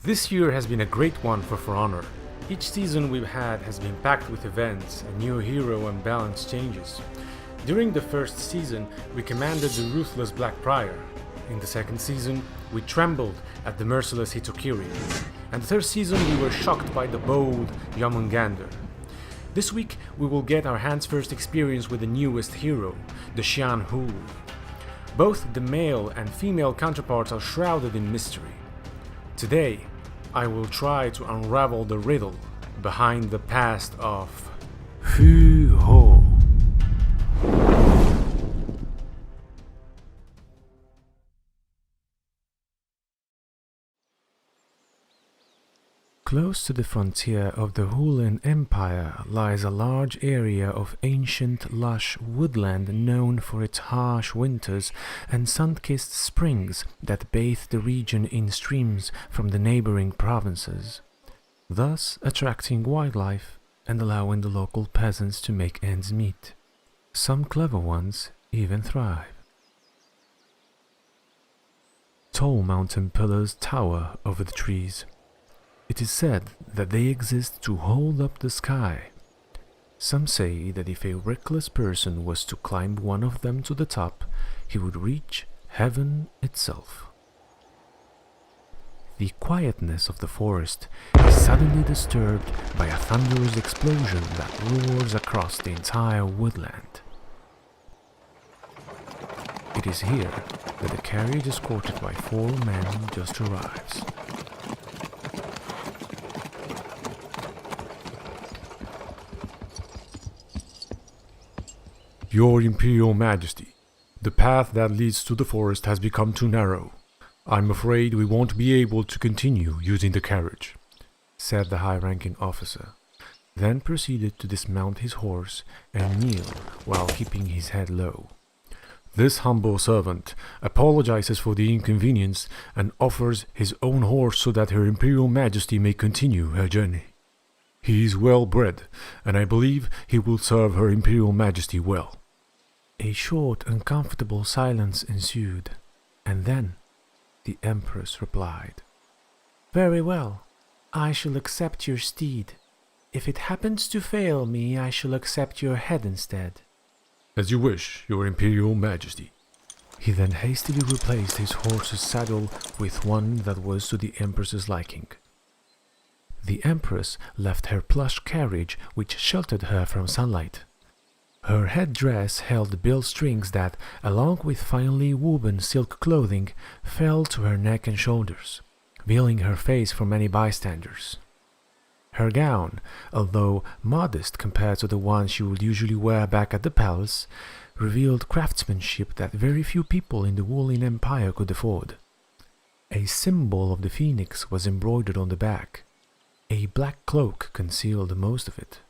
This year has been a great one For Honor. Each season we've had has been packed with events, a new hero and balance changes. During the first season, we commanded the ruthless Black Prior. In the second season, we trembled at the merciless Hitokiri. And the third season, we were shocked by the bold Yomungander. This week, we will get our hands first experience with the newest hero, the Xian Hu. Both the male and female counterparts are shrouded in mystery. Today, I will try to unravel the riddle behind the past of Hu Ho. Close to the frontier of the Hulan Empire lies a large area of ancient lush woodland known for its harsh winters and sun-kissed springs that bathe the region in streams from the neighboring provinces, thus attracting wildlife and allowing the local peasants to make ends meet. Some clever ones even thrive. Tall mountain pillars tower over the trees. It is said that they exist to hold up the sky. Some say that if a reckless person was to climb one of them to the top, he would reach heaven itself. The quietness of the forest is suddenly disturbed by a thunderous explosion that roars across the entire woodland. It is here that the carriage escorted by 4 men just arrives. Your Imperial Majesty, the path that leads to the forest has become too narrow. I'm afraid we won't be able to continue using the carriage, said the high-ranking officer, then proceeded to dismount his horse and kneel while keeping his head low. This humble servant apologizes for the inconvenience and offers his own horse so that Her Imperial Majesty may continue her journey. He is well bred, and I believe he will serve Her Imperial Majesty well. A short, uncomfortable silence ensued, and then the Empress replied, "Very well, I shall accept your steed. If it happens to fail me, I shall accept your head instead." "As you wish, Your Imperial Majesty." He then hastily replaced his horse's saddle with one that was to the Empress's liking. The Empress left her plush carriage, which sheltered her from sunlight. Her headdress held bill strings that, along with finely woven silk clothing, fell to her neck and shoulders, veiling her face from any bystanders. Her gown, although modest compared to the one she would usually wear back at the palace, revealed craftsmanship that very few people in the Hulan Empire could afford. A symbol of the phoenix was embroidered on the back. A black cloak concealed most of it.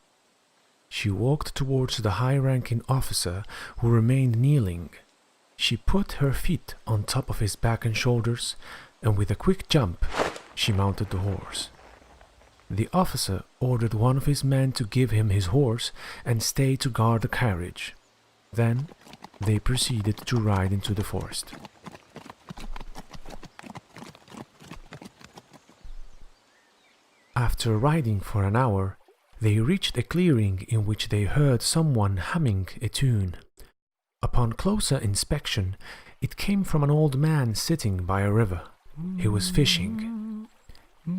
She walked towards the high-ranking officer, who remained kneeling. She put her feet on top of his back and shoulders, and with a quick jump, she mounted the horse. The officer ordered one of his men to give him his horse and stay to guard the carriage. Then they proceeded to ride into the forest. After riding for an hour, they reached a clearing in which they heard someone humming a tune. Upon closer inspection, it came from an old man sitting by a river. He was fishing.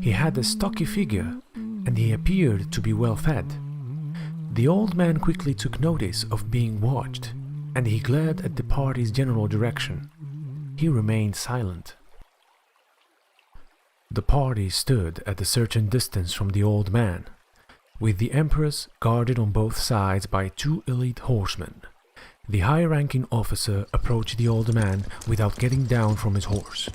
He had a stocky figure, and he appeared to be well fed. The old man quickly took notice of being watched, and he glared at the party's general direction. He remained silent. The party stood at a certain distance from the old man, with the Empress guarded on both sides by 2 elite horsemen. The high-ranking officer approached the old man without getting down from his horse.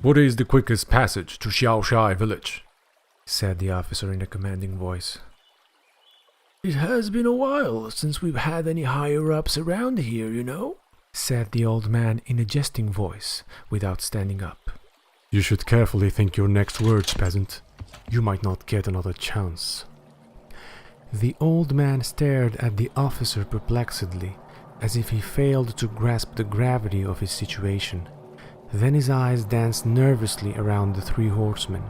"What is the quickest passage to Xiaoshai village?" said the officer in a commanding voice. "It has been a while since we've had any higher-ups around here, you know," said the old man in a jesting voice, without standing up. "You should carefully think your next words, peasant. You might not get another chance." The old man stared at the officer perplexedly, as if he failed to grasp the gravity of his situation. Then his eyes danced nervously around the three horsemen.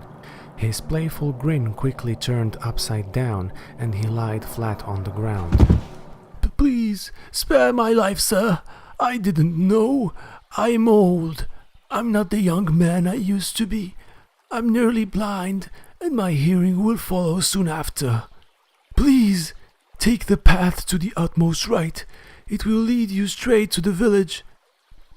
His playful grin quickly turned upside down, and he lied flat on the ground. Please, spare my life, sir. I didn't know. I'm old. I'm not the young man I used to be. I'm nearly blind, and my hearing will follow soon after. Please, take the path to the utmost right. It will lead you straight to the village.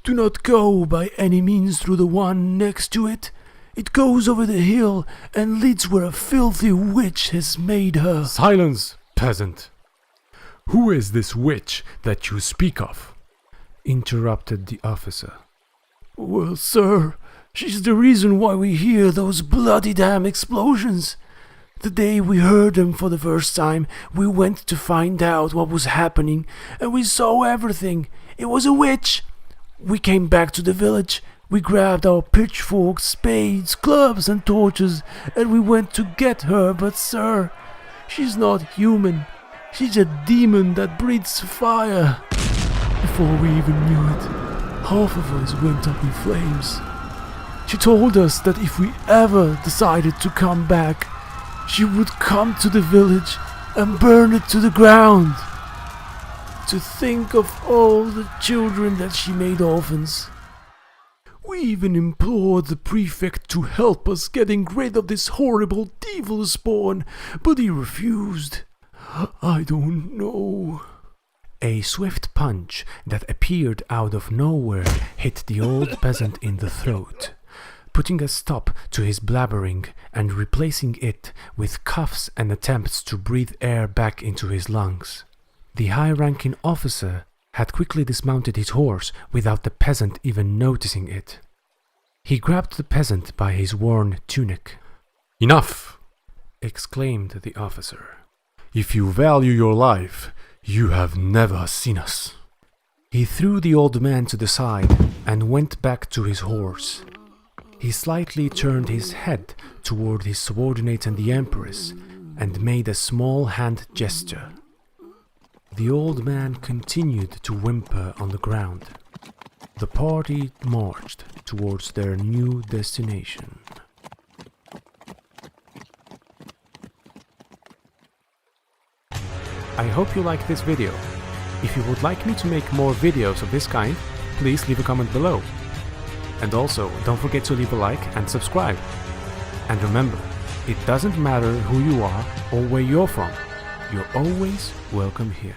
Do not go by any means through the one next to it. It goes over the hill and leads where a filthy witch has made her. Silence, peasant! Who is this witch that you speak of? Interrupted the officer. Well, sir, she's the reason why we hear those bloody damn explosions. The day we heard them for the first time, we went to find out what was happening, and we saw everything. It was a witch. We came back to the village. We grabbed our pitchforks, spades, clubs, and torches, and we went to get her. But, sir, she's not human. She's a demon that breathes fire. Before we even knew it, half of us went up in flames. She told us that if we ever decided to come back, she would come to the village and burn it to the ground. To think of all the children that she made orphans. We even implored the prefect to help us getting rid of this horrible devil spawn, but he refused. I don't know. A swift punch that appeared out of nowhere hit the old peasant in the throat, putting a stop to his blabbering and replacing it with coughs and attempts to breathe air back into his lungs. The high-ranking officer had quickly dismounted his horse without the peasant even noticing it. He grabbed the peasant by his worn tunic. Enough! Exclaimed the officer. If you value your life, you have never seen us. He threw the old man to the side and went back to his horse. He slightly turned his head toward his subordinate and the Empress and made a small hand gesture. The old man continued to whimper on the ground. The party marched towards their new destination. I hope you liked this video. If you would like me to make more videos of this kind, please leave a comment below. And also, don't forget to leave a like and subscribe. And remember, it doesn't matter who you are or where you're from. You're always welcome here.